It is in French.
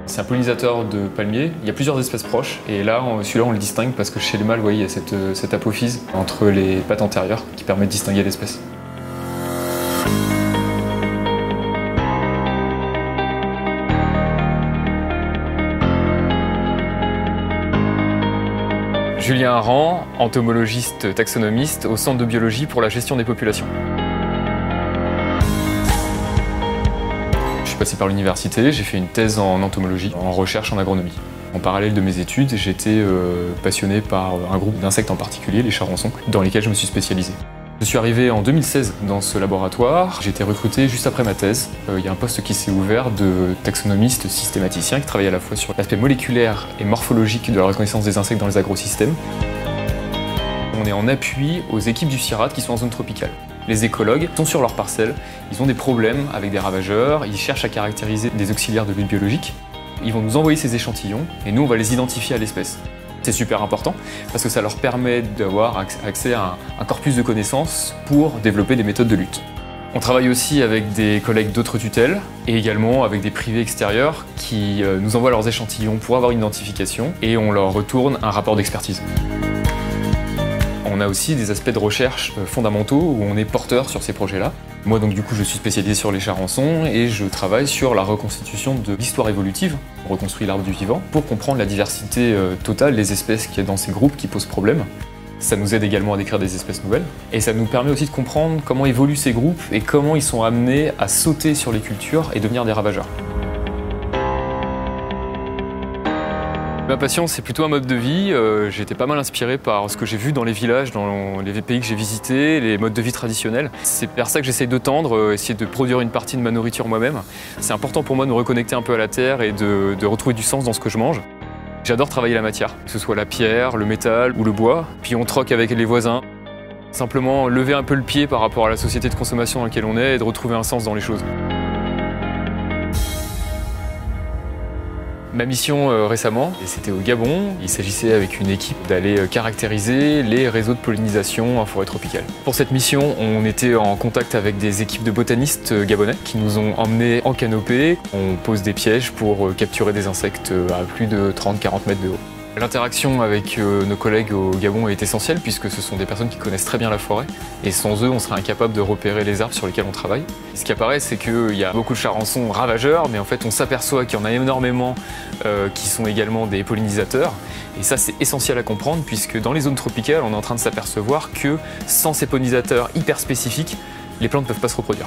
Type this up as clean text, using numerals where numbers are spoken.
C'est un pollinisateur de palmier. Il y a plusieurs espèces proches et là, celui-là, on le distingue parce que chez les mâles, vous voyez, il y a cette apophyse entre les pattes antérieures qui permet de distinguer l'espèce. Julien Aran, entomologiste taxonomiste au Centre de biologie pour la gestion des populations. Je suis passé par l'université, j'ai fait une thèse en entomologie, en recherche en agronomie. En parallèle de mes études, j'étais passionné par un groupe d'insectes en particulier, les charançons, dans lesquels je me suis spécialisé. Je suis arrivé en 2016 dans ce laboratoire, j'ai été recruté juste après ma thèse. Il y a un poste qui s'est ouvert de taxonomiste systématicien qui travaille à la fois sur l'aspect moléculaire et morphologique de la reconnaissance des insectes dans les agrosystèmes. On est en appui aux équipes du CIRAD qui sont en zone tropicale. Les écologues sont sur leur parcelle, ils ont des problèmes avec des ravageurs, ils cherchent à caractériser des auxiliaires de lutte biologique. Ils vont nous envoyer ces échantillons et nous on va les identifier à l'espèce. C'est super important parce que ça leur permet d'avoir accès à un corpus de connaissances pour développer des méthodes de lutte. On travaille aussi avec des collègues d'autres tutelles et également avec des privés extérieurs qui nous envoient leurs échantillons pour avoir une identification et on leur retourne un rapport d'expertise. On a aussi des aspects de recherche fondamentaux où on est porteur sur ces projets-là. Moi donc du coup je suis spécialisé sur les charançons et je travaille sur la reconstitution de l'histoire évolutive. On reconstruit l'arbre du vivant pour comprendre la diversité totale des espèces qu'il y a dans ces groupes qui posent problème. Ça nous aide également à décrire des espèces nouvelles et ça nous permet aussi de comprendre comment évoluent ces groupes et comment ils sont amenés à sauter sur les cultures et devenir des ravageurs. Ma passion, c'est plutôt un mode de vie. J'ai été pas mal inspiré par ce que j'ai vu dans les villages, dans les pays que j'ai visités, les modes de vie traditionnels. C'est vers ça que j'essaye de tendre, essayer de produire une partie de ma nourriture moi-même. C'est important pour moi de me reconnecter un peu à la terre et de retrouver du sens dans ce que je mange. J'adore travailler la matière, que ce soit la pierre, le métal ou le bois. Puis on troque avec les voisins. Simplement lever un peu le pied par rapport à la société de consommation dans laquelle on est et de retrouver un sens dans les choses. Ma mission récemment, c'était au Gabon. Il s'agissait avec une équipe d'aller caractériser les réseaux de pollinisation en forêt tropicale. Pour cette mission, on était en contact avec des équipes de botanistes gabonais qui nous ont emmenés en canopée. On pose des pièges pour capturer des insectes à plus de 30-40 mètres de haut. L'interaction avec nos collègues au Gabon est essentielle puisque ce sont des personnes qui connaissent très bien la forêt et sans eux on serait incapable de repérer les arbres sur lesquels on travaille. Ce qui apparaît c'est qu'il y a beaucoup de charançons ravageurs mais en fait on s'aperçoit qu'il y en a énormément qui sont également des pollinisateurs et ça c'est essentiel à comprendre puisque dans les zones tropicales on est en train de s'apercevoir que sans ces pollinisateurs hyper spécifiques, les plantes ne peuvent pas se reproduire.